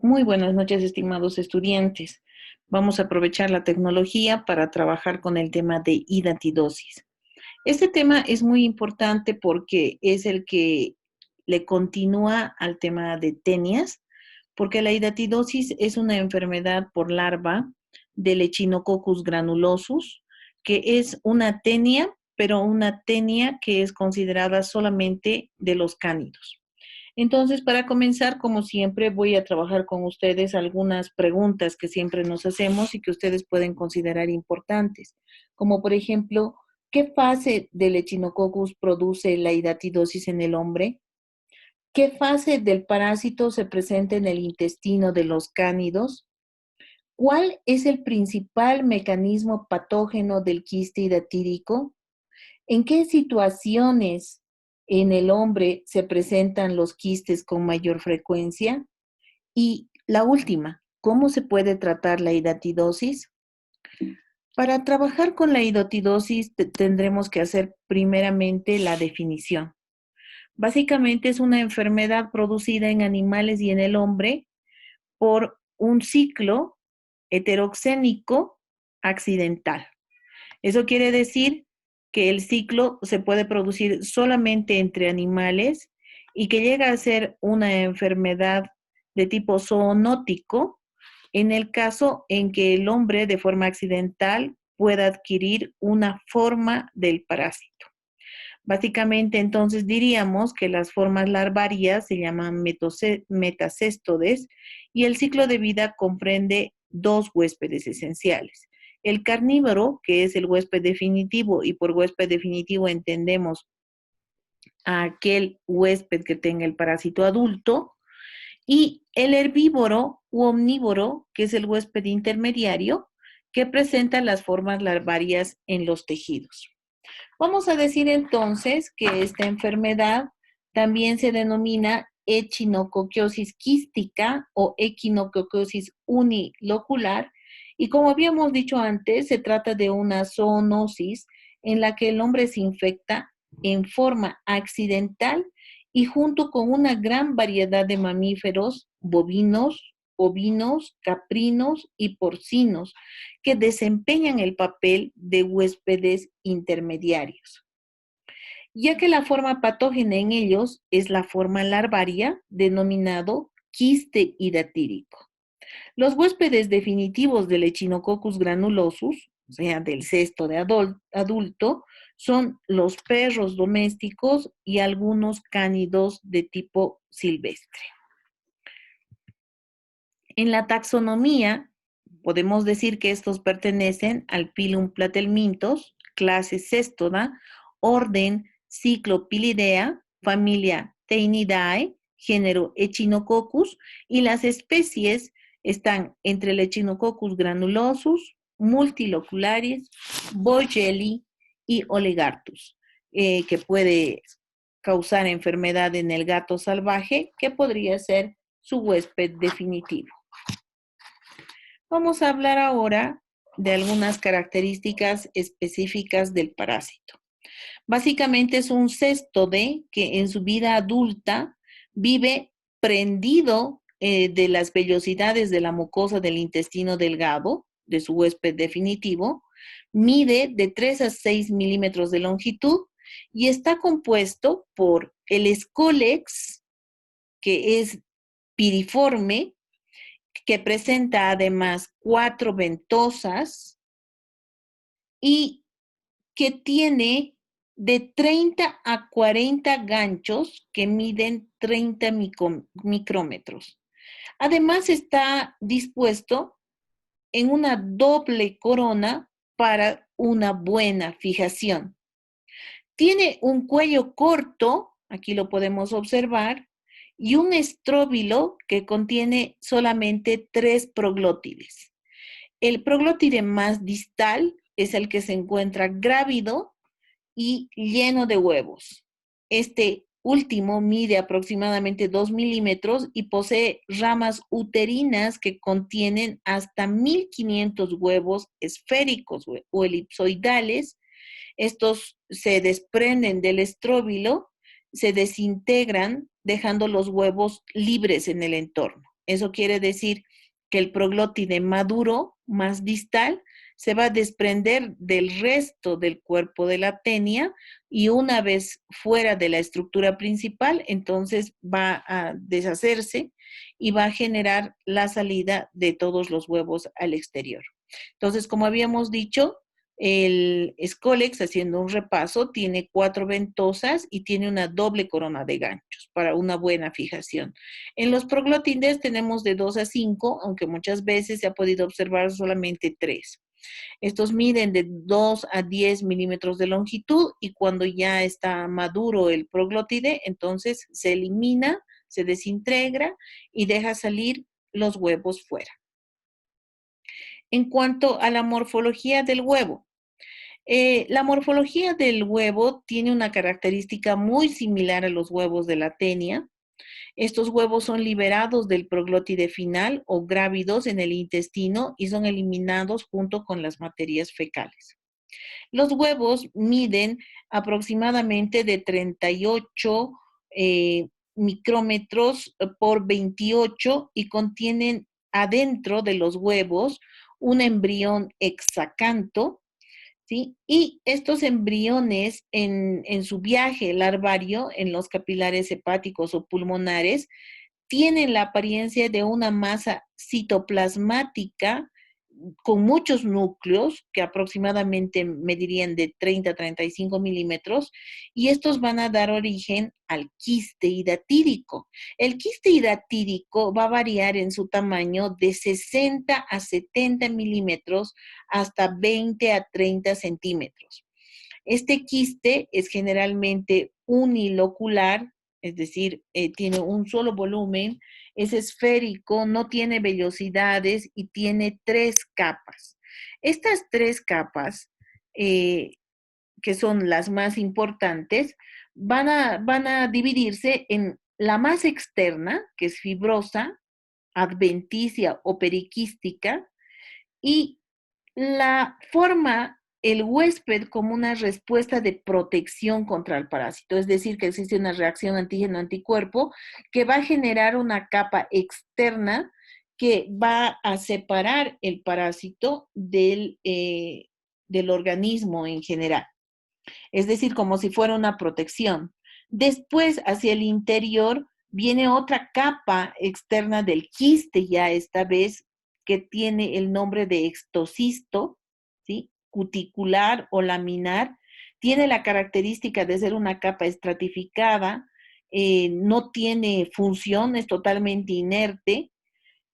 Muy buenas noches, estimados estudiantes. Vamos a aprovechar la tecnología para trabajar con el tema de hidatidosis. Este tema es muy importante porque es el que le continúa al tema de tenias, porque la hidatidosis es una enfermedad por larva del Echinococcus granulosus, que es una tenia, pero una tenia que es considerada solamente de los cánidos. Entonces, para comenzar, como siempre, voy a trabajar con ustedes algunas preguntas que siempre nos hacemos y que ustedes pueden considerar importantes, como por ejemplo, ¿qué fase del Echinococcus produce la hidatidosis en el hombre? ¿Qué fase del parásito se presenta en el intestino de los cánidos? ¿Cuál es el principal mecanismo patógeno del quiste hidatídico? ¿En qué situaciones en el hombre se presentan los quistes con mayor frecuencia? Y la última, ¿cómo se puede tratar la hidatidosis? Para trabajar con la hidatidosis tendremos que hacer primeramente la definición. Básicamente es una enfermedad producida en animales y en el hombre por un ciclo heteroxénico accidental. Eso quiere decir que el ciclo se puede producir solamente entre animales y que llega a ser una enfermedad de tipo zoonótico en el caso en que el hombre de forma accidental pueda adquirir una forma del parásito. Básicamente, entonces diríamos que las formas larvarias se llaman metacéstodes y el ciclo de vida comprende dos huéspedes esenciales. El carnívoro, que es el huésped definitivo, y por huésped definitivo entendemos a aquel huésped que tenga el parásito adulto, y el herbívoro u omnívoro, que es el huésped intermediario, que presenta las formas larvarias en los tejidos. Vamos a decir entonces que esta enfermedad también se denomina echinococcosis quística o equinococcosis unilocular y como habíamos dicho antes, se trata de una zoonosis en la que el hombre se infecta en forma accidental y junto con una gran variedad de mamíferos, bovinos, ovinos, caprinos y porcinos, que desempeñan el papel de huéspedes intermediarios, ya que la forma patógena en ellos es la forma larvaria denominado quiste hidatídico. Los huéspedes definitivos del Echinococcus granulosus, o sea, del cesto de adulto, son los perros domésticos y algunos cánidos de tipo silvestre. En la taxonomía, podemos decir que estos pertenecen al Pilum platelmintos, clase Cestoda, orden Cyclopilidea, familia Taenidae, género Echinococcus, y las especies están entre el Echinococcus granulosus, multilocularis, Boyeli y Oligartus, que puede causar enfermedad en el gato salvaje, que podría ser su huésped definitivo. Vamos a hablar ahora de algunas características específicas del parásito. Básicamente es un céstode que en su vida adulta vive prendido de las vellosidades de la mucosa del intestino delgado, de su huésped definitivo, mide de 3 a 6 milímetros de longitud y está compuesto por el escólex, que es piriforme, que presenta además 4 ventosas y que tiene de 30 a 40 ganchos que miden 30 micrómetros. Además está dispuesto en una doble corona para una buena fijación. Tiene un cuello corto, aquí lo podemos observar, y un estróbilo que contiene solamente 3 proglótides. El proglótide más distal es el que se encuentra grávido y lleno de huevos. Este último mide aproximadamente 2 milímetros y posee ramas uterinas que contienen hasta 1500 huevos esféricos o elipsoidales. Estos se desprenden del estróbilo, se desintegran, dejando los huevos libres en el entorno. Eso quiere decir que el proglótide maduro, más distal, se va a desprender del resto del cuerpo de la tenia y una vez fuera de la estructura principal, entonces va a deshacerse y va a generar la salida de todos los huevos al exterior. Entonces, como habíamos dicho, el Scolex, haciendo un repaso, tiene 4 ventosas y tiene una doble corona de ganchos para una buena fijación. En los proglótides tenemos de 2 a 5, aunque muchas veces se ha podido observar solamente 3. Estos miden de 2 a 10 milímetros de longitud y cuando ya está maduro el proglótide, entonces se elimina, se desintegra y deja salir los huevos fuera. En cuanto a la morfología del huevo, la morfología del huevo tiene una característica muy similar a los huevos de la tenia. Estos huevos son liberados del proglótide final o grávidos en el intestino y son eliminados junto con las materias fecales. Los huevos miden aproximadamente de 38 micrómetros por 28 y contienen adentro de los huevos un embrión hexacanto, ¿sí? Y estos embriones en su viaje larvario en los capilares hepáticos o pulmonares tienen la apariencia de una masa citoplasmática con muchos núcleos que aproximadamente medirían de 30 a 35 milímetros y estos van a dar origen al quiste hidatídico. El quiste hidatídico va a variar en su tamaño de 60 a 70 milímetros hasta 20 a 30 centímetros. Este quiste es generalmente unilocular, es decir, tiene un solo volumen, es esférico, no tiene vellosidades y tiene 3 capas. Estas 3 capas, que son las más importantes, van a dividirse en la más externa, que es fibrosa, adventicia o periquística, y la forma el huésped como una respuesta de protección contra el parásito, es decir, que existe una reacción antígeno-anticuerpo que va a generar una capa externa que va a separar el parásito del organismo en general. Es decir, como si fuera una protección. Después, hacia el interior, viene otra capa externa del quiste, ya esta vez, que tiene el nombre de extocisto, ¿sí? Cuticular o laminar. Tiene la característica de ser una capa estratificada, no tiene función, es totalmente inerte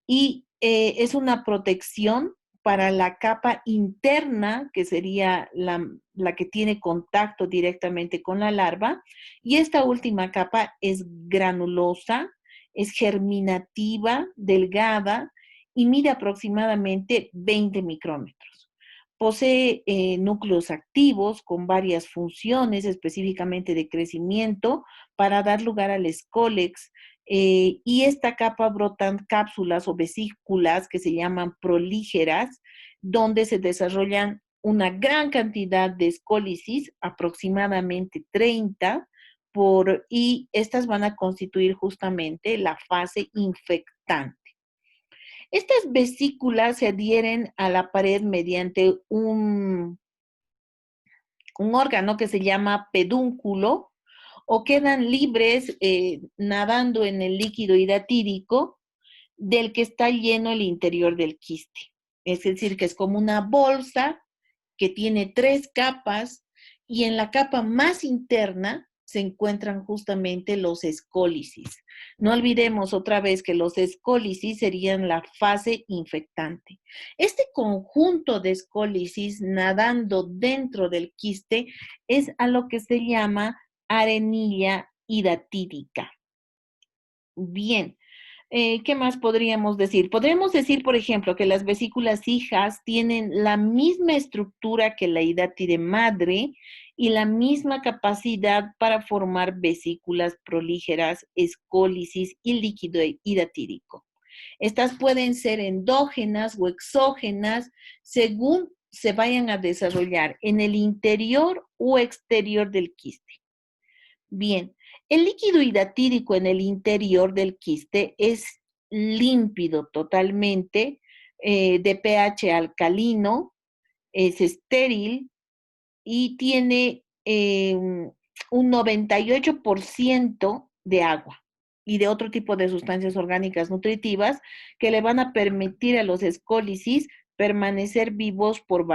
y es una protección para la capa interna, que sería la que tiene contacto directamente con la larva, y esta última capa es granulosa, es germinativa, delgada y mide aproximadamente 20 micrómetros. Posee núcleos activos con varias funciones, específicamente de crecimiento, para dar lugar al escólex, y esta capa brotan cápsulas o vesículas que se llaman prolígeras, donde se desarrollan una gran cantidad de escólisis, aproximadamente 30, y estas van a constituir justamente la fase infectante. Estas vesículas se adhieren a la pared mediante un órgano que se llama pedúnculo o quedan libres nadando en el líquido hidatídico del que está lleno el interior del quiste. Es decir, que es como una bolsa que tiene 3 capas y en la capa más interna se encuentran justamente los escólisis. No olvidemos otra vez que los escólisis serían la fase infectante. Este conjunto de escólisis nadando dentro del quiste es a lo que se llama arenilla hidatídica. Bien, ¿qué más podríamos decir? Podríamos decir, por ejemplo, que las vesículas hijas tienen la misma estructura que la hidátide madre y la misma capacidad para formar vesículas prolígeras, escólisis y líquido hidatídico. Estas pueden ser endógenas o exógenas según se vayan a desarrollar en el interior o exterior del quiste. Bien, el líquido hidatídico en el interior del quiste es límpido totalmente, de pH alcalino, es estéril y tiene un 98% de agua y de otro tipo de sustancias orgánicas nutritivas que le van a permitir a los escólisis permanecer vivos por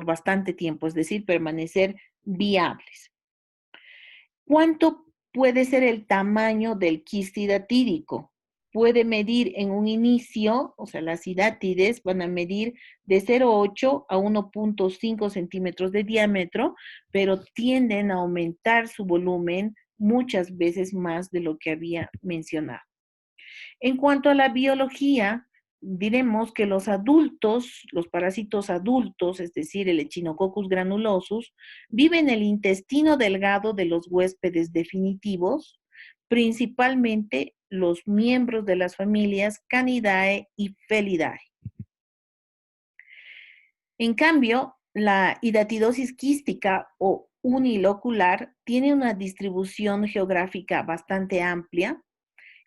bastante tiempo, es decir, permanecer viables. ¿Cuánto puede ser el tamaño del quiste hidatídico? Puede medir en un inicio, o sea, las hidátides van a medir de 0,8 a 1,5 centímetros de diámetro, pero tienden a aumentar su volumen muchas veces más de lo que había mencionado. En cuanto a la biología, diremos que los adultos, los parásitos adultos, es decir, el Echinococcus granulosus, viven en el intestino delgado de los huéspedes definitivos, principalmente los miembros de las familias Canidae y Felidae. En cambio, la hidatidosis quística o unilocular tiene una distribución geográfica bastante amplia.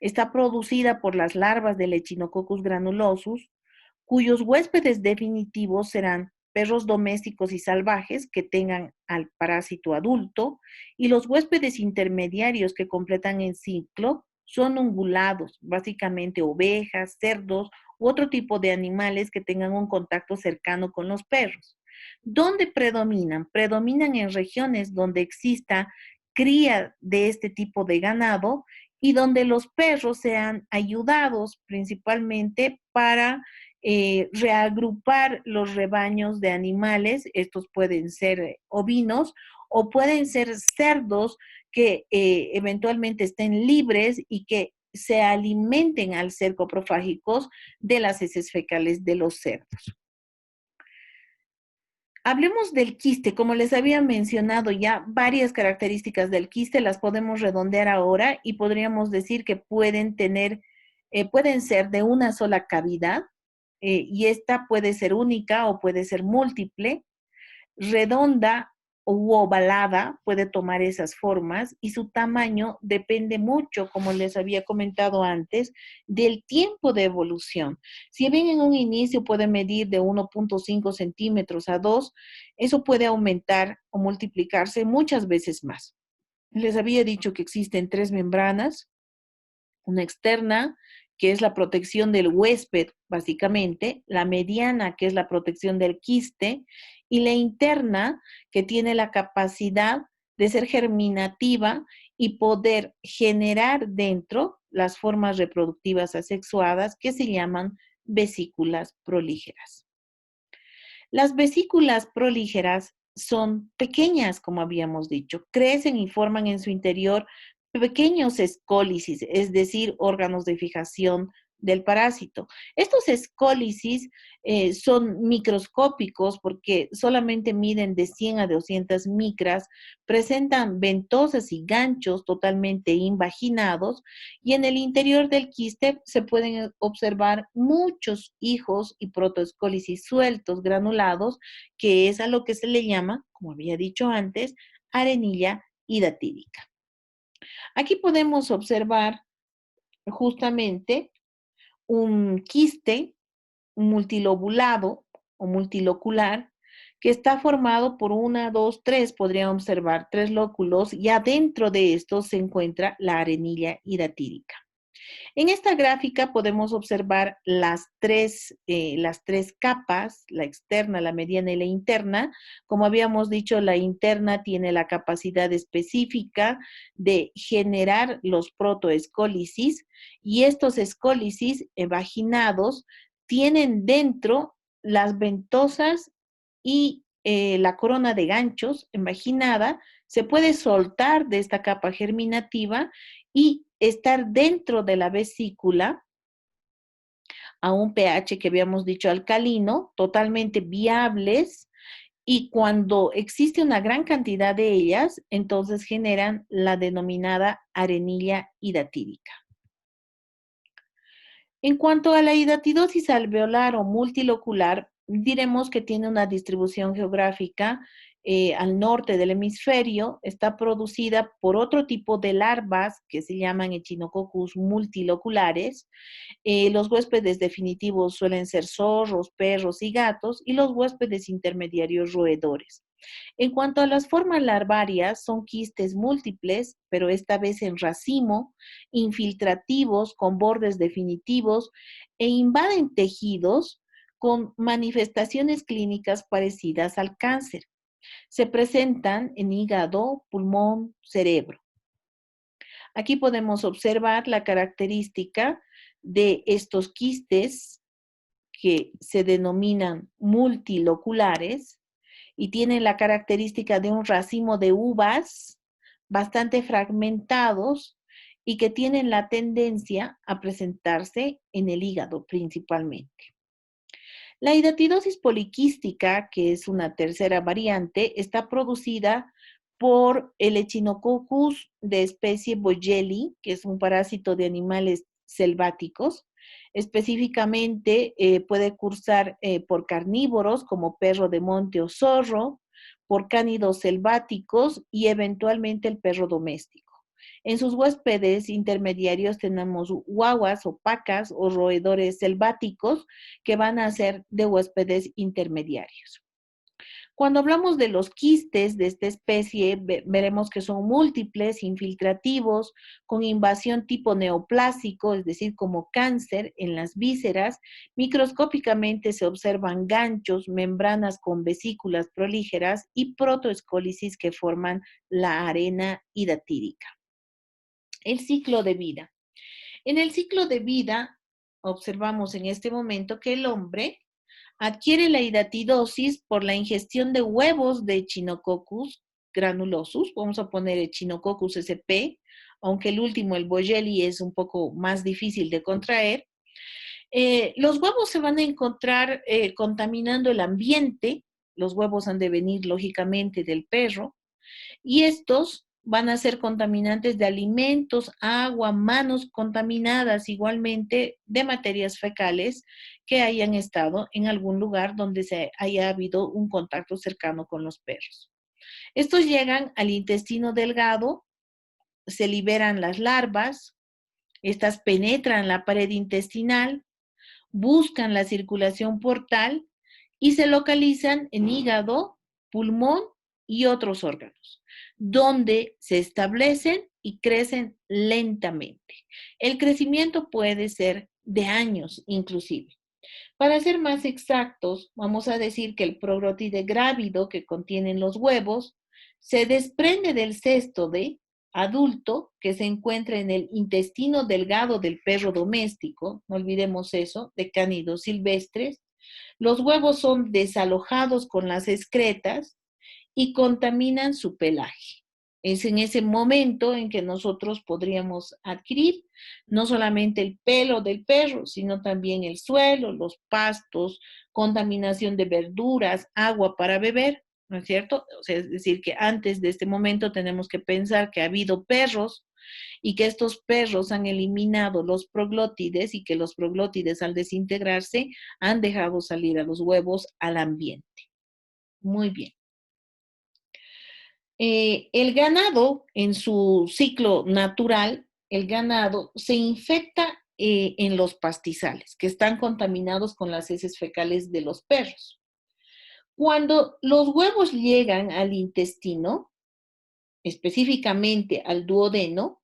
Está producida por las larvas del Echinococcus granulosus, cuyos huéspedes definitivos serán perros domésticos y salvajes que tengan al parásito adulto, y los huéspedes intermediarios que completan el ciclo son ungulados, básicamente ovejas, cerdos u otro tipo de animales que tengan un contacto cercano con los perros. ¿Dónde predominan? Predominan en regiones donde exista cría de este tipo de ganado y donde los perros sean ayudados principalmente para reagrupar los rebaños de animales. Estos pueden ser ovinos o pueden ser cerdos que eventualmente estén libres y que se alimenten al ser coprofágicos de las heces fecales de los cerdos. Hablemos del quiste. Como les había mencionado ya, varias características del quiste las podemos redondear ahora y podríamos decir que pueden ser de una sola cavidad, y esta puede ser única o puede ser múltiple, redonda u ovalada, puede tomar esas formas, y su tamaño depende mucho, como les había comentado antes, del tiempo de evolución. Si bien en un inicio puede medir de 1,5 centímetros a 2, eso puede aumentar o multiplicarse muchas veces más. Les había dicho que existen 3 membranas: una externa, que es la protección del huésped, básicamente; la mediana, que es la protección del quiste; y la interna, que tiene la capacidad de ser germinativa y poder generar dentro las formas reproductivas asexuadas que se llaman vesículas prolígeras. Las vesículas prolígeras son pequeñas, como habíamos dicho, crecen y forman en su interior pequeños escólisis, es decir, órganos de fijación del parásito. Estos escólisis son microscópicos porque solamente miden de 100 a 200 micras, presentan ventosas y ganchos totalmente invaginados, y en el interior del quiste se pueden observar muchos hijos y protoescólisis sueltos, granulados, que es a lo que se le llama, como había dicho antes, arenilla hidatídica. Aquí podemos observar justamente un quiste multilobulado o multilocular que está formado por una, dos, tres, podrían observar 3 lóculos, y adentro de estos se encuentra la arenilla hidatídica. En esta gráfica podemos observar las tres capas: la externa, la mediana y la interna. Como habíamos dicho, la interna tiene la capacidad específica de generar los protoescólisis, y estos escólisis vaginados tienen dentro las ventosas y la corona de ganchos envaginada. Se puede soltar de esta capa germinativa y estar dentro de la vesícula a un pH que habíamos dicho alcalino, totalmente viables, y cuando existe una gran cantidad de ellas, entonces generan la denominada arenilla hidatídica. En cuanto a la hidatidosis alveolar o multilocular, diremos que tiene una distribución geográfica al norte del hemisferio, está producida por otro tipo de larvas que se llaman Echinococcus multiloculares. Los huéspedes definitivos suelen ser zorros, perros y gatos, y los huéspedes intermediarios roedores. En cuanto a las formas larvarias, son quistes múltiples, pero esta vez en racimo, infiltrativos, con bordes definitivos, e invaden tejidos con manifestaciones clínicas parecidas al cáncer. Se presentan en hígado, pulmón, cerebro. Aquí podemos observar la característica de estos quistes que se denominan multiloculares y tienen la característica de un racimo de uvas bastante fragmentados y que tienen la tendencia a presentarse en el hígado principalmente. La hidatidosis poliquística, que es una tercera variante, está producida por el Echinococcus de especie Boyeli, que es un parásito de animales selváticos. Específicamente puede cursar por carnívoros como perro de monte o zorro, por cánidos selváticos y eventualmente el perro doméstico. En sus huéspedes intermediarios tenemos guaguas o pacas o roedores selváticos que van a ser de huéspedes intermediarios. Cuando hablamos de los quistes de esta especie, veremos que son múltiples, infiltrativos, con invasión tipo neoplásico, es decir, como cáncer en las vísceras. Microscópicamente se observan ganchos, membranas con vesículas prolígeras y protoescólisis que forman la arena hidatídica. El ciclo de vida. En el ciclo de vida, observamos en este momento que el hombre adquiere la hidatidosis por la ingestión de huevos de Echinococcus granulosus, vamos a poner Echinococcus sp, aunque el último, el Boyeli, es un poco más difícil de contraer. Los huevos se van a encontrar contaminando el ambiente, los huevos han de venir lógicamente del perro, y estos van a ser contaminantes de alimentos, agua, manos contaminadas igualmente de materias fecales que hayan estado en algún lugar donde se haya habido un contacto cercano con los perros. Estos llegan al intestino delgado, se liberan las larvas, estas penetran la pared intestinal, buscan la circulación portal y se localizan en hígado, pulmón y otros órganos, donde se establecen y crecen lentamente. El crecimiento puede ser de años inclusive. Para ser más exactos, vamos a decir que el proglotide grávido que contienen los huevos se desprende del cesto de adulto que se encuentra en el intestino delgado del perro doméstico, no olvidemos eso, de cánidos silvestres. Los huevos son desalojados con las excretas y contaminan su pelaje. Es en ese momento en que nosotros podríamos adquirir no solamente el pelo del perro, sino también el suelo, los pastos, contaminación de verduras, agua para beber, ¿no es cierto? O sea, es decir, que antes de este momento tenemos que pensar que ha habido perros y que estos perros han eliminado los proglótides y que los proglótides al desintegrarse han dejado salir a los huevos al ambiente. Muy bien. El ganado, en su ciclo natural, el ganado se infecta en los pastizales, que están contaminados con las heces fecales de los perros. Cuando los huevos llegan al intestino, específicamente al duodeno,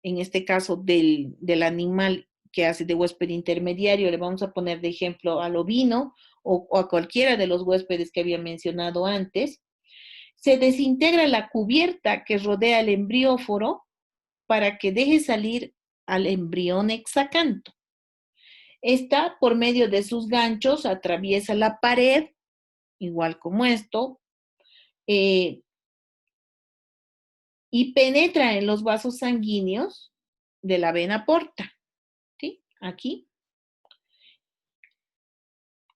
en este caso del animal que hace de huésped intermediario, le vamos a poner de ejemplo al ovino o a cualquiera de los huéspedes que había mencionado antes, se desintegra la cubierta que rodea el embrióforo para que deje salir al embrión hexacanto. Esta, por medio de sus ganchos, atraviesa la pared, igual como esto, y penetra en los vasos sanguíneos de la vena porta. ¿Sí? Aquí.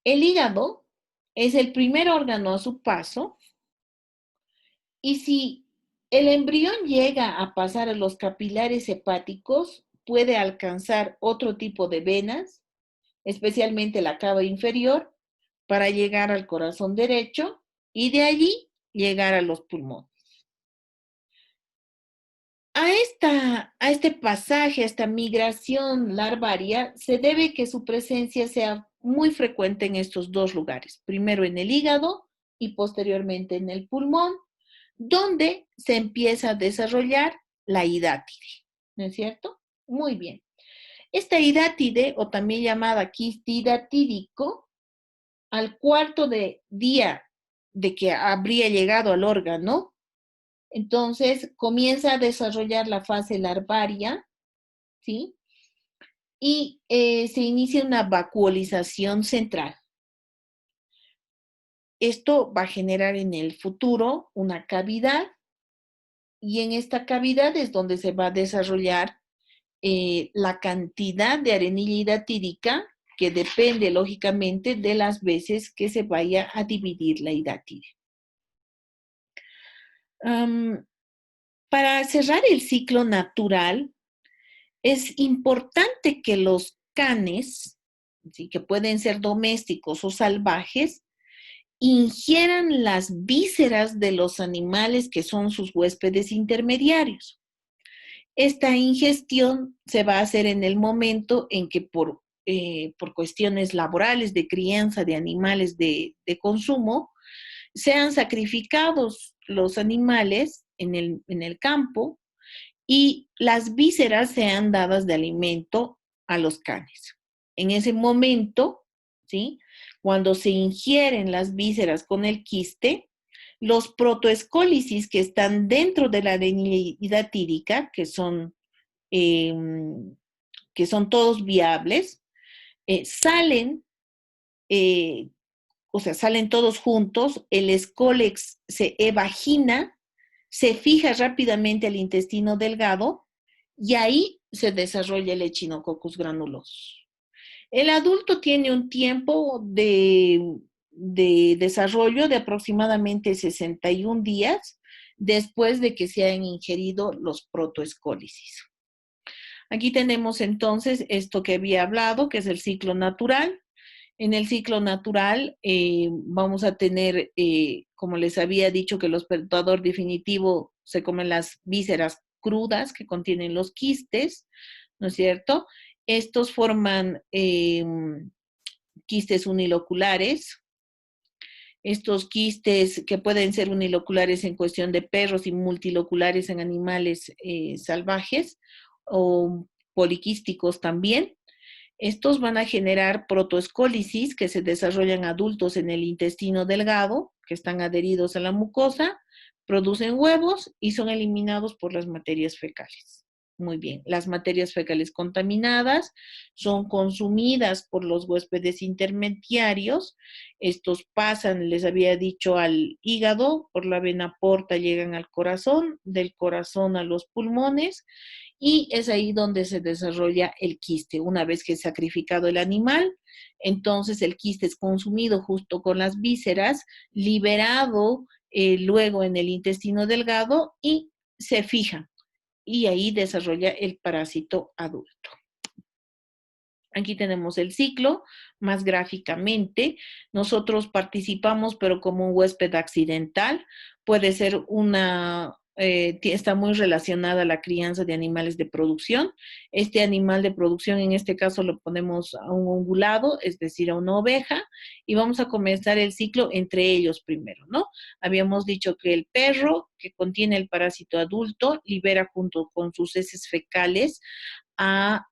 El hígado es el primer órgano a su paso. Y si el embrión llega a pasar a los capilares hepáticos, puede alcanzar otro tipo de venas, especialmente la cava inferior, para llegar al corazón derecho y de allí llegar a los pulmones. A este pasaje, a esta migración larvaria, se debe que su presencia sea muy frecuente en estos dos lugares, primero en el hígado y posteriormente en el pulmón, donde se empieza a desarrollar la hidátide, ¿no es cierto? Muy bien. Esta hidátide, o también llamada quiste hidatídico, al cuarto de día de que habría llegado al órgano, entonces comienza a desarrollar la fase larvaria, ¿sí? Y se inicia una vacuolización central. Esto va a generar en el futuro una cavidad y en esta cavidad es donde se va a desarrollar la cantidad de arenilla hidatídica que depende lógicamente de las veces que se vaya a dividir la hidátide. Para cerrar el ciclo natural, es importante que los canes, ¿sí?, que pueden ser domésticos o salvajes, ingieran las vísceras de los animales que son sus huéspedes intermediarios. Esta ingestión se va a hacer en el momento en que por cuestiones laborales de crianza de animales de consumo, sean sacrificados los animales en el campo y las vísceras sean dadas de alimento a los canes. En ese momento, ¿sí?, cuando se ingieren las vísceras con el quiste, los protoescólisis que están dentro de la arenilla hidatídica, eh, que son todos viables, salen, eh, o sea, salen todos juntos, el escólex se evagina, se fija rápidamente al intestino delgado y ahí se desarrolla el Echinococcus granuloso. El adulto tiene un tiempo de desarrollo de aproximadamente 61 días después de que se hayan ingerido los protoescólisis. Aquí tenemos entonces esto que había hablado, que es el ciclo natural. En el ciclo natural vamos a tener, como les había dicho, que el hospedador definitivo se comen las vísceras crudas que contienen los quistes, ¿no es cierto? Estos forman quistes uniloculares. Estos quistes que pueden ser uniloculares en cuestión de perros y multiloculares en animales salvajes o poliquísticos también. Estos van a generar protoescólisis que se desarrollan adultos en el intestino delgado, que están adheridos a la mucosa, producen huevos y son eliminados por las materias fecales. Muy bien, las materias fecales contaminadas son consumidas por los huéspedes intermediarios. Estos pasan, les había dicho, al hígado, por la vena porta llegan al corazón, del corazón a los pulmones y es ahí donde se desarrolla el quiste. Una vez que es sacrificado el animal, entonces el quiste es consumido justo con las vísceras, liberado luego en el intestino delgado y se fija y ahí desarrolla el parásito adulto. Aquí tenemos el ciclo, más gráficamente. Nosotros participamos, pero como un huésped accidental. Puede ser está muy relacionada a la crianza de animales de producción. Este animal de producción, en este caso, lo ponemos a un ungulado, es decir, a una oveja, y vamos a comenzar el ciclo entre ellos primero, ¿no? Habíamos dicho que el perro, que contiene el parásito adulto, libera junto con sus heces fecales a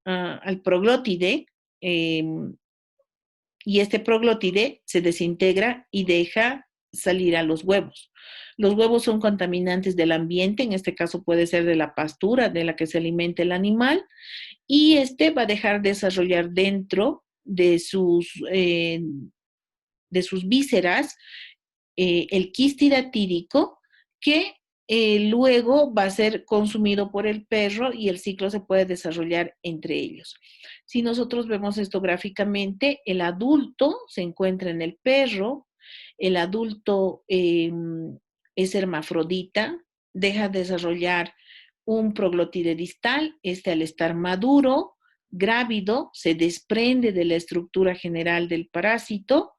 al proglótide y este proglótide se desintegra y deja salir a los huevos. Los huevos son contaminantes del ambiente, en este caso puede ser de la pastura de la que se alimenta el animal, y este va a dejar desarrollar dentro de sus vísceras el quiste hidatídico que luego va a ser consumido por el perro y el ciclo se puede desarrollar entre ellos. Si nosotros vemos esto gráficamente, el adulto se encuentra en el perro, el adulto es hermafrodita, deja desarrollar un proglótide distal, este al estar maduro, grávido, se desprende de la estructura general del parásito,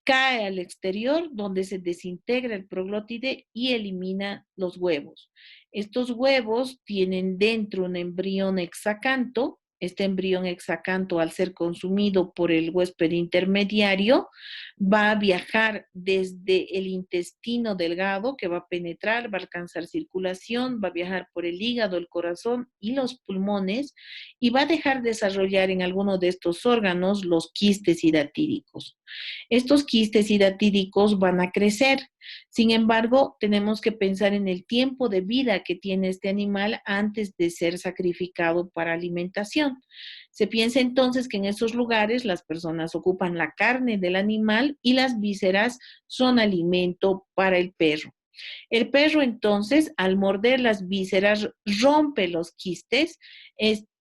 cae al exterior, donde se desintegra el proglótide y elimina los huevos. Estos huevos tienen dentro un embrión hexacanto. Este embrión hexacanto, al ser consumido por el huésped intermediario, va a viajar desde el intestino delgado, que va a penetrar, va a alcanzar circulación, va a viajar por el hígado, el corazón y los pulmones, y va a dejar desarrollar en alguno de estos órganos los quistes hidatíricos. Estos quistes hidatíricos van a crecer. Sin embargo, tenemos que pensar en el tiempo de vida que tiene este animal antes de ser sacrificado para alimentación. Se piensa entonces que en esos lugares las personas ocupan la carne del animal y las vísceras son alimento para el perro. El perro entonces, al morder las vísceras, rompe los quistes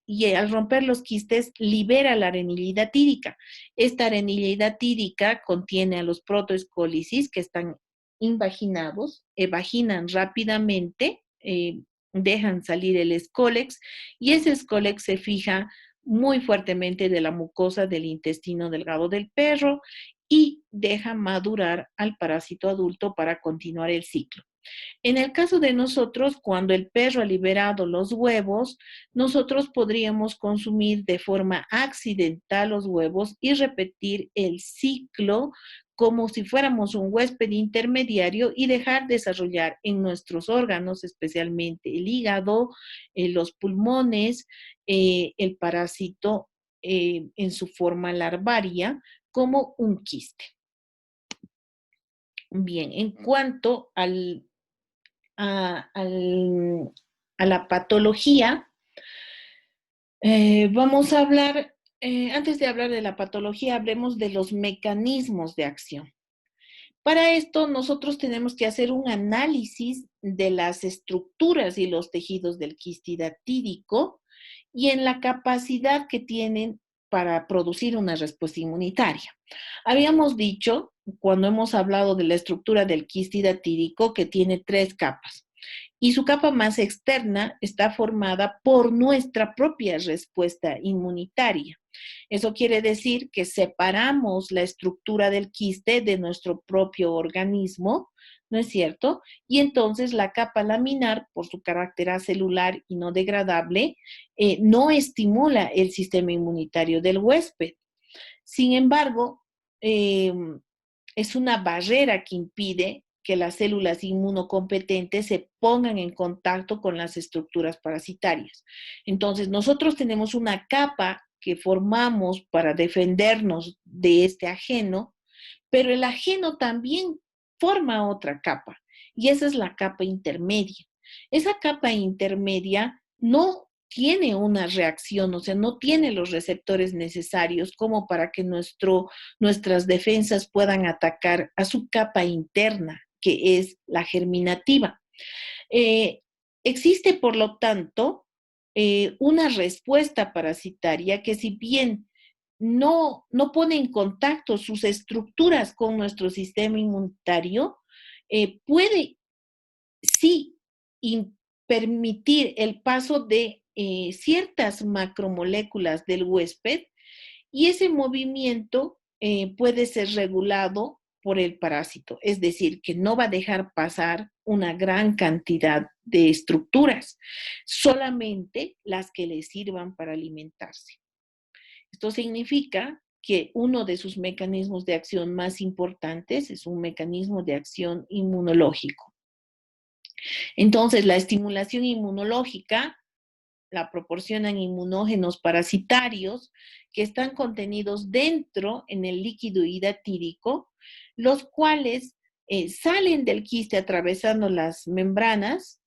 y al romper los quistes libera la arenilla hidatídica. Esta arenilla hidatídica contiene a los protoescólicis que están invaginados, evaginan rápidamente, dejan salir el escólex y ese escólex se fija muy fuertemente de la mucosa del intestino delgado del perro y deja madurar al parásito adulto para continuar el ciclo. En el caso de nosotros, cuando el perro ha liberado los huevos, nosotros podríamos consumir de forma accidental los huevos y repetir el ciclo como si fuéramos un huésped intermediario y dejar desarrollar en nuestros órganos, especialmente el hígado, los pulmones, el parásito en su forma larvaria como un quiste. Bien, en cuanto a, a la patología, vamos a hablar, antes de hablar de la patología, hablemos de los mecanismos de acción. Para esto, nosotros tenemos que hacer un análisis de las estructuras y los tejidos del quiste hidatídico y en la capacidad que tienen para producir una respuesta inmunitaria. Habíamos dicho, cuando hemos hablado de la estructura del quiste hidatídico, que tiene 3 capas. Y su capa más externa está formada por nuestra propia respuesta inmunitaria. Eso quiere decir que separamos la estructura del quiste de nuestro propio organismo, ¿no es cierto? Y entonces la capa laminar, por su carácter acelular y no degradable, no estimula el sistema inmunitario del huésped. Sin embargo, es una barrera que impide que las células inmunocompetentes se pongan en contacto con las estructuras parasitarias. Entonces, nosotros tenemos una capa que formamos para defendernos de este ajeno, pero el ajeno también forma otra capa, y esa es la capa intermedia. Esa capa intermedia no tiene una reacción, o sea, no tiene los receptores necesarios como para que nuestras defensas puedan atacar a su capa interna, que es la germinativa. Existe, por lo tanto, una respuesta parasitaria que, si bien no pone en contacto sus estructuras con nuestro sistema inmunitario, puede sí permitir el paso de ciertas macromoléculas del huésped, y ese movimiento puede ser regulado por el parásito, es decir, que no va a dejar pasar una gran cantidad de estructuras, solamente las que le sirvan para alimentarse. Esto significa que uno de sus mecanismos de acción más importantes es un mecanismo de acción inmunológico. Entonces, la estimulación inmunológica la proporcionan inmunógenos parasitarios que están contenidos dentro en el líquido hidatídico, los cuales salen del quiste atravesando las membranas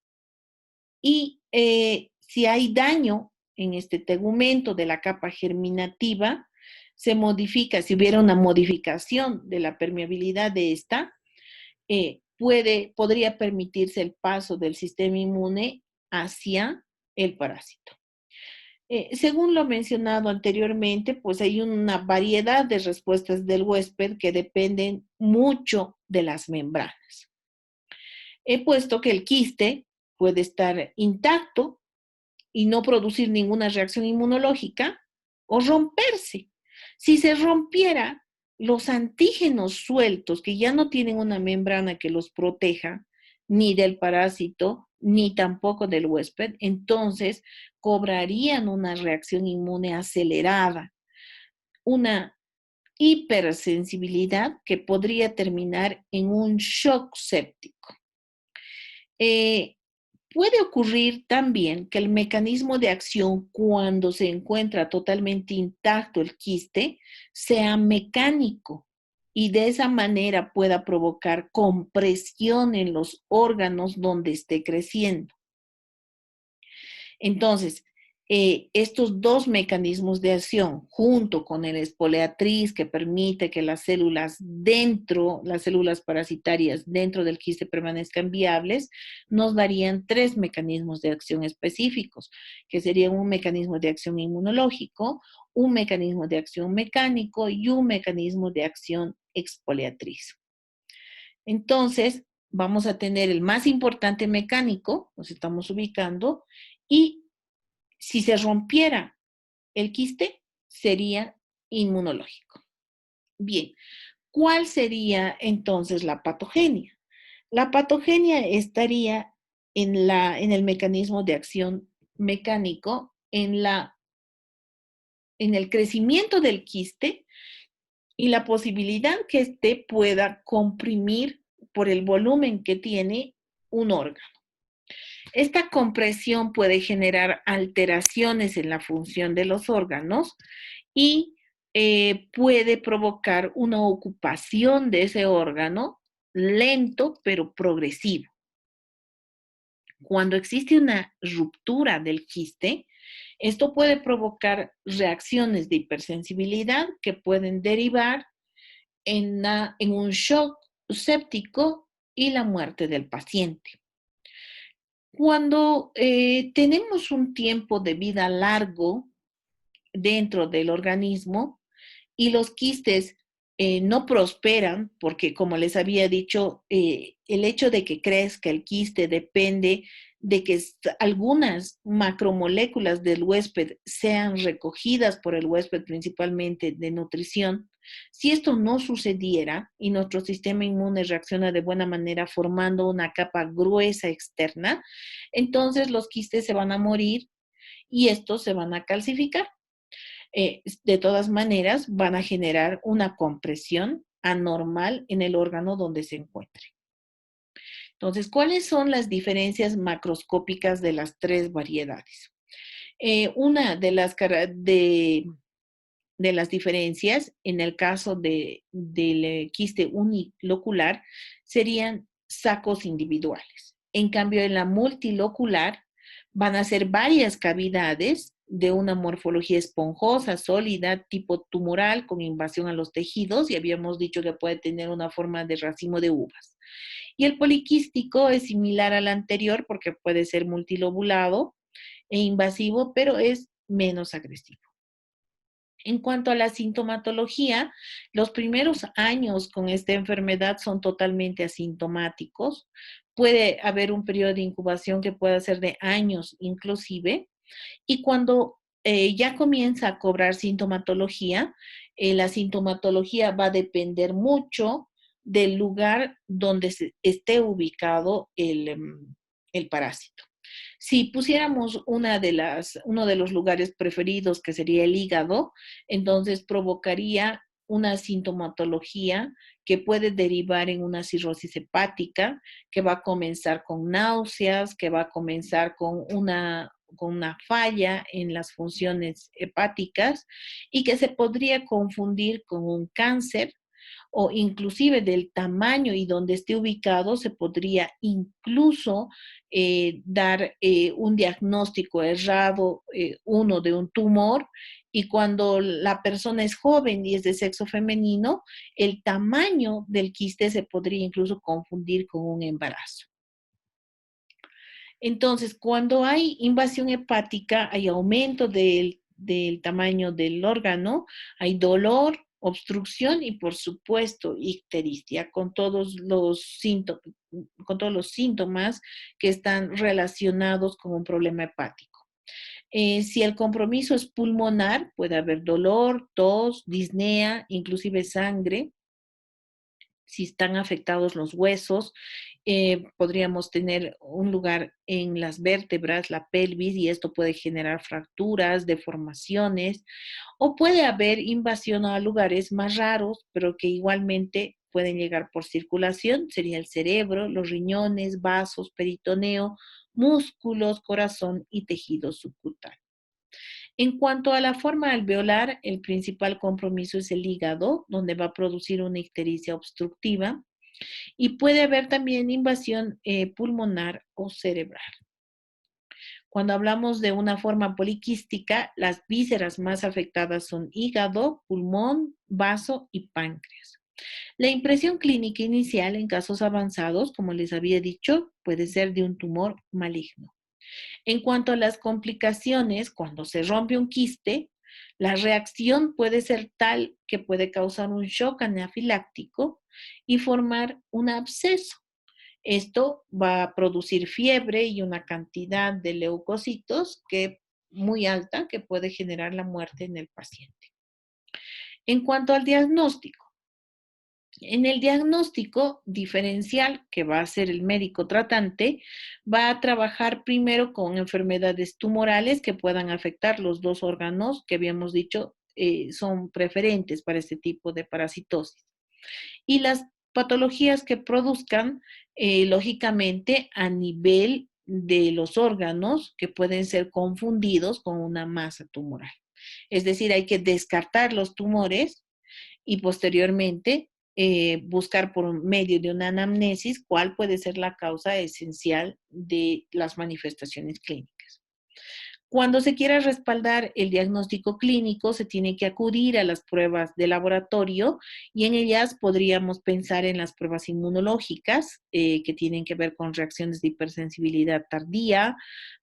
y si hay daño en este tegumento de la capa germinativa, se modifica, si hubiera una modificación de la permeabilidad de esta, podría permitirse el paso del sistema inmune hacia el parásito. Según lo mencionado anteriormente, pues hay una variedad de respuestas del huésped que dependen mucho de las membranas. He puesto que el quiste puede estar intacto y no producir ninguna reacción inmunológica o romperse. Si se rompiera, los antígenos sueltos, que ya no tienen una membrana que los proteja, ni del parásito, ni tampoco del huésped, entonces cobrarían una reacción inmune acelerada, una hipersensibilidad que podría terminar en un shock séptico. Eh, Puede ocurrir también que el mecanismo de acción cuando se encuentra totalmente intacto el quiste sea mecánico y de esa manera pueda provocar compresión en los órganos donde esté creciendo. Entonces, estos dos mecanismos de acción, junto con el espoleatriz que permite que las células las células parasitarias dentro del quiste permanezcan viables, nos darían tres mecanismos de acción específicos, que serían un mecanismo de acción inmunológico, un mecanismo de acción mecánico y un mecanismo de acción expoliatriz. Entonces, vamos a tener el más importante mecánico, nos estamos ubicando, y si se rompiera el quiste, sería inmunológico. Bien, ¿cuál sería entonces la patogenia? La patogenia estaría en el mecanismo de acción mecánico, en el crecimiento del quiste y la posibilidad que éste pueda comprimir por el volumen que tiene un órgano. Esta compresión puede generar alteraciones en la función de los órganos y puede provocar una ocupación de ese órgano lento pero progresivo. Cuando existe una ruptura del quiste, esto puede provocar reacciones de hipersensibilidad que pueden derivar en un shock séptico y la muerte del paciente. Cuando tenemos un tiempo de vida largo dentro del organismo y los quistes no prosperan, porque como les había dicho, el hecho de que crezca el quiste depende de que algunas macromoléculas del huésped sean recogidas por el huésped, principalmente de nutrición. Si esto no sucediera y nuestro sistema inmune reacciona de buena manera formando una capa gruesa externa, entonces los quistes se van a morir y estos se van a calcificar. De todas maneras, van a generar una compresión anormal en el órgano donde se encuentre. Entonces, ¿cuáles son las diferencias macroscópicas de las tres variedades? Una de las diferencias en el caso del quiste unilocular serían sacos individuales. En cambio, en la multilocular van a ser varias cavidades de una morfología esponjosa, sólida, tipo tumoral, con invasión a los tejidos, y habíamos dicho que puede tener una forma de racimo de uvas. Y el poliquístico es similar al anterior porque puede ser multilobulado e invasivo, pero es menos agresivo. En cuanto a la sintomatología, los primeros años con esta enfermedad son totalmente asintomáticos. Puede haber un periodo de incubación que pueda ser de años inclusive. Y cuando ya comienza a cobrar sintomatología, la sintomatología va a depender mucho del lugar donde esté ubicado el parásito. Si pusiéramos uno de los lugares preferidos, que sería el hígado, entonces provocaría una sintomatología que puede derivar en una cirrosis hepática, que va a comenzar con náuseas, que va a comenzar con una falla en las funciones hepáticas y que se podría confundir con un cáncer o inclusive del tamaño y donde esté ubicado, se podría incluso dar un diagnóstico errado, uno de un tumor, y cuando la persona es joven y es de sexo femenino, el tamaño del quiste se podría incluso confundir con un embarazo. Entonces, cuando hay invasión hepática, hay aumento del tamaño del órgano, hay dolor, obstrucción y, por supuesto, ictericia, con todos los síntomas que están relacionados con un problema hepático. Si el compromiso es pulmonar, puede haber dolor, tos, disnea, inclusive sangre. Si están afectados los huesos, podríamos tener un lugar en las vértebras, la pelvis, y esto puede generar fracturas, deformaciones, o puede haber invasión a lugares más raros, pero que igualmente pueden llegar por circulación, sería el cerebro, los riñones, vasos, peritoneo, músculos, corazón y tejido subcutáneo. En cuanto a la forma alveolar, el principal compromiso es el hígado, donde va a producir una ictericia obstructiva, y puede haber también invasión pulmonar o cerebral. Cuando hablamos de una forma poliquística, las vísceras más afectadas son hígado, pulmón, vaso y páncreas. La impresión clínica inicial en casos avanzados, como les había dicho, puede ser de un tumor maligno. En cuanto a las complicaciones, cuando se rompe un quiste, la reacción puede ser tal que puede causar un shock anafiláctico y formar un absceso. Esto va a producir fiebre y una cantidad de leucocitos muy alta que puede generar la muerte en el paciente. En cuanto al diagnóstico, en el diagnóstico diferencial que va a hacer el médico tratante, va a trabajar primero con enfermedades tumorales que puedan afectar los dos órganos que habíamos dicho son preferentes para este tipo de parasitosis. Y las patologías que produzcan, lógicamente, a nivel de los órganos que pueden ser confundidos con una masa tumoral. Es decir, hay que descartar los tumores y posteriormente buscar por medio de una anamnesis cuál puede ser la causa esencial de las manifestaciones clínicas. Cuando se quiera respaldar el diagnóstico clínico, se tiene que acudir a las pruebas de laboratorio y en ellas podríamos pensar en las pruebas inmunológicas que tienen que ver con reacciones de hipersensibilidad tardía,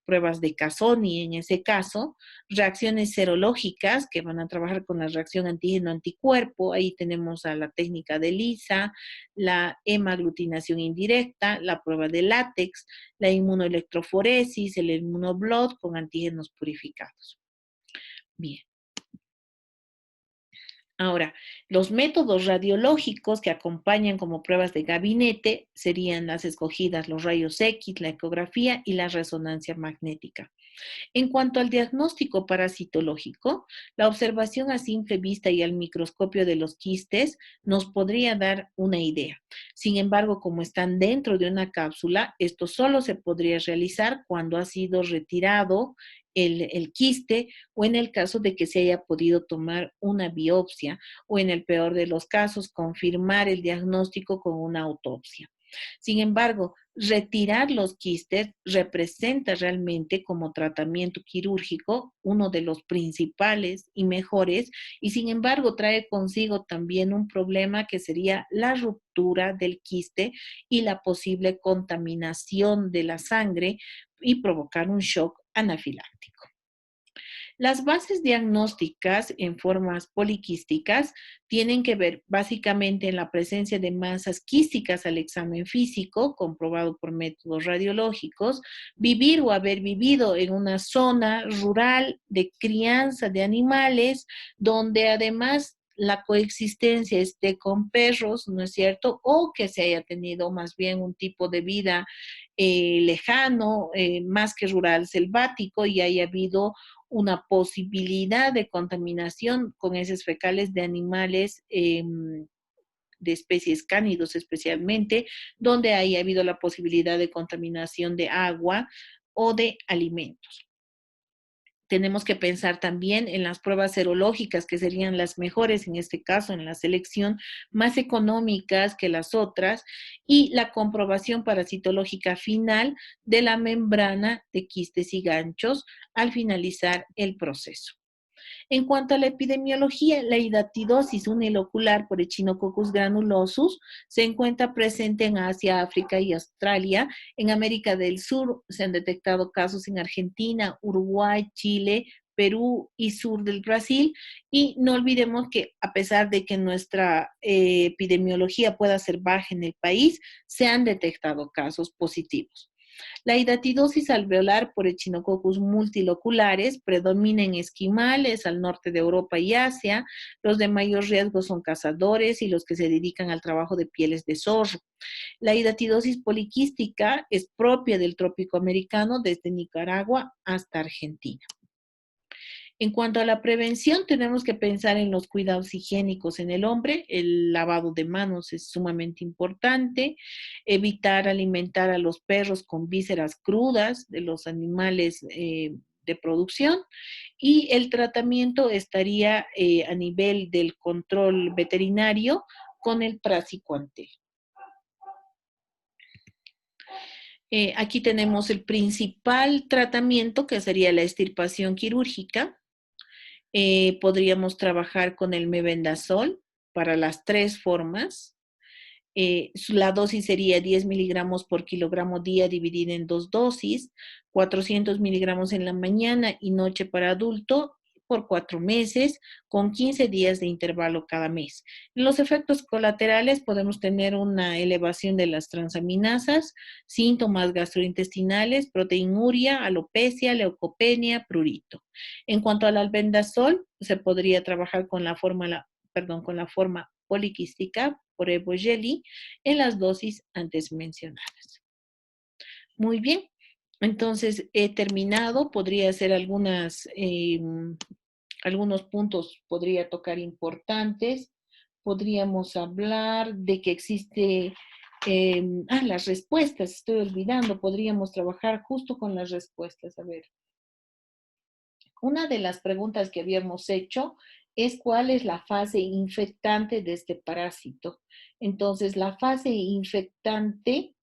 pruebas de Casoni en ese caso, reacciones serológicas que van a trabajar con la reacción antígeno-anticuerpo, ahí tenemos a la técnica de ELISA, la hemaglutinación indirecta, la prueba de látex, la inmunoelectroforesis, el inmunoblot con antígenos purificados. Bien. Ahora, los métodos radiológicos que acompañan como pruebas de gabinete serían las escogidas, los rayos X, la ecografía y la resonancia magnética. En cuanto al diagnóstico parasitológico, la observación a simple vista y al microscopio de los quistes nos podría dar una idea. Sin embargo, como están dentro de una cápsula, esto solo se podría realizar cuando ha sido retirado el quiste o en el caso de que se haya podido tomar una biopsia o en el peor de los casos, confirmar el diagnóstico con una autopsia. Sin embargo, retirar los quistes representa realmente como tratamiento quirúrgico uno de los principales y mejores y sin embargo trae consigo también un problema que sería la ruptura del quiste y la posible contaminación de la sangre y provocar un shock anafiláctico. Las bases diagnósticas en formas poliquísticas tienen que ver básicamente en la presencia de masas quísticas al examen físico, comprobado por métodos radiológicos, vivir o haber vivido en una zona rural de crianza de animales, donde además la coexistencia esté con perros, ¿no es cierto? O que se haya tenido más bien un tipo de vida lejano, más que rural, selvático, y haya habido una posibilidad de contaminación con heces fecales de animales de especies cánidos especialmente, donde haya habido la posibilidad de contaminación de agua o de alimentos. Tenemos que pensar también en las pruebas serológicas, que serían las mejores en este caso, en la selección, más económicas que las otras, y la comprobación parasitológica final de la membrana de quistes y ganchos al finalizar el proceso. En cuanto a la epidemiología, la hidatidosis unilocular por Echinococcus granulosus se encuentra presente en Asia, África y Australia. En América del Sur se han detectado casos en Argentina, Uruguay, Chile, Perú y sur del Brasil. Y no olvidemos que a pesar de que nuestra epidemiología pueda ser baja en el país, se han detectado casos positivos. La hidatidosis alveolar por Echinococcus multiloculares predomina en esquimales al norte de Europa y Asia. Los de mayor riesgo son cazadores y los que se dedican al trabajo de pieles de zorro. La hidatidosis poliquística es propia del trópico americano desde Nicaragua hasta Argentina. En cuanto a la prevención, tenemos que pensar en los cuidados higiénicos en el hombre. El lavado de manos es sumamente importante. Evitar alimentar a los perros con vísceras crudas de los animales de producción. Y el tratamiento estaría a nivel del control veterinario con el praziquantel. Aquí tenemos el principal tratamiento, que sería la extirpación quirúrgica. Podríamos trabajar con el mebendazol para las 3 formas. La dosis sería 10 miligramos por kilogramo día dividida en 2 dosis, 400 miligramos en la mañana y noche para adulto por 4 meses, con 15 días de intervalo cada mes. En los efectos colaterales podemos tener una elevación de las transaminasas, síntomas gastrointestinales, proteinuria, alopecia, leucopenia, prurito. En cuanto al albendazol, se podría trabajar con la forma poliquística por Evo Jelly en las dosis antes mencionadas. Muy bien, entonces he terminado. Podría hacer algunos puntos, podría tocar importantes. Podríamos hablar de que existe, las respuestas, estoy olvidando, podríamos trabajar justo con las respuestas. A ver, una de las preguntas que habíamos hecho es cuál es la fase infectante de este parásito. Entonces, la fase infectante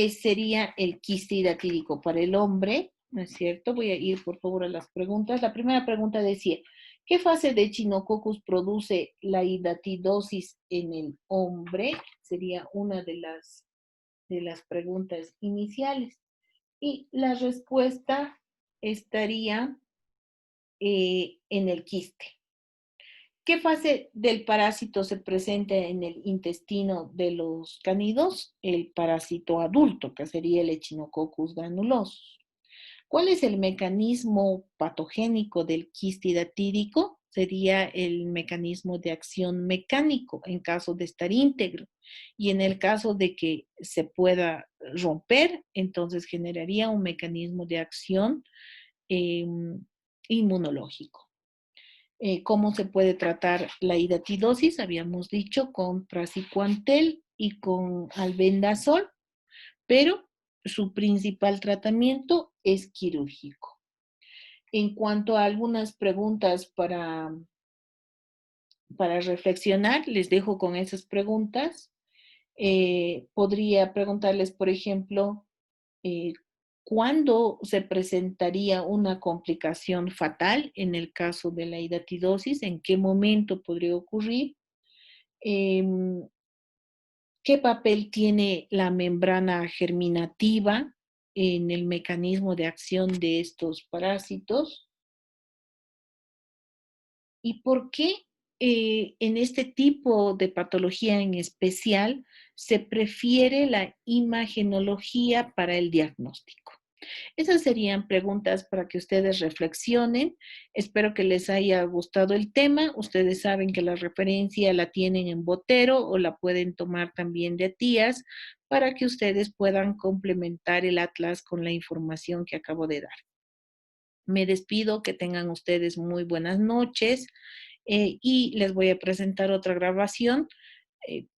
sería el quiste hidatídico para el hombre, ¿no es cierto? Voy a ir, por favor, a las preguntas. La primera pregunta decía, ¿qué fase de Echinococcus produce la hidatidosis en el hombre? Sería una de las preguntas iniciales. Y la respuesta estaría en el quiste. ¿Qué fase del parásito se presenta en el intestino de los cánidos? El parásito adulto, que sería el Echinococcus granulosus. ¿Cuál es el mecanismo patogénico del quiste hidatídico? Sería el mecanismo de acción mecánico en caso de estar íntegro. Y en el caso de que se pueda romper, entonces generaría un mecanismo de acción inmunológico. ¿Cómo se puede tratar la hidatidosis? Habíamos dicho con praziquantel y con albendazol, pero su principal tratamiento es quirúrgico. En cuanto a algunas preguntas para reflexionar, les dejo con esas preguntas. Podría preguntarles, por ejemplo, ¿cuándo se presentaría una complicación fatal en el caso de la hidatidosis? ¿En qué momento podría ocurrir? ¿Qué papel tiene la membrana germinativa en el mecanismo de acción de estos parásitos? ¿Y por qué en este tipo de patología en especial se prefiere la imagenología para el diagnóstico? Esas serían preguntas para que ustedes reflexionen. Espero que les haya gustado el tema. Ustedes saben que la referencia la tienen en Botero o la pueden tomar también de Tías para que ustedes puedan complementar el atlas con la información que acabo de dar. Me despido, que tengan ustedes muy buenas noches y les voy a presentar otra grabación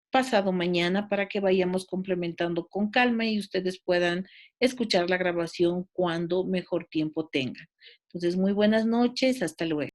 pasado mañana para que vayamos complementando con calma y ustedes puedan escuchar la grabación cuando mejor tiempo tengan. Entonces, muy buenas noches, hasta luego.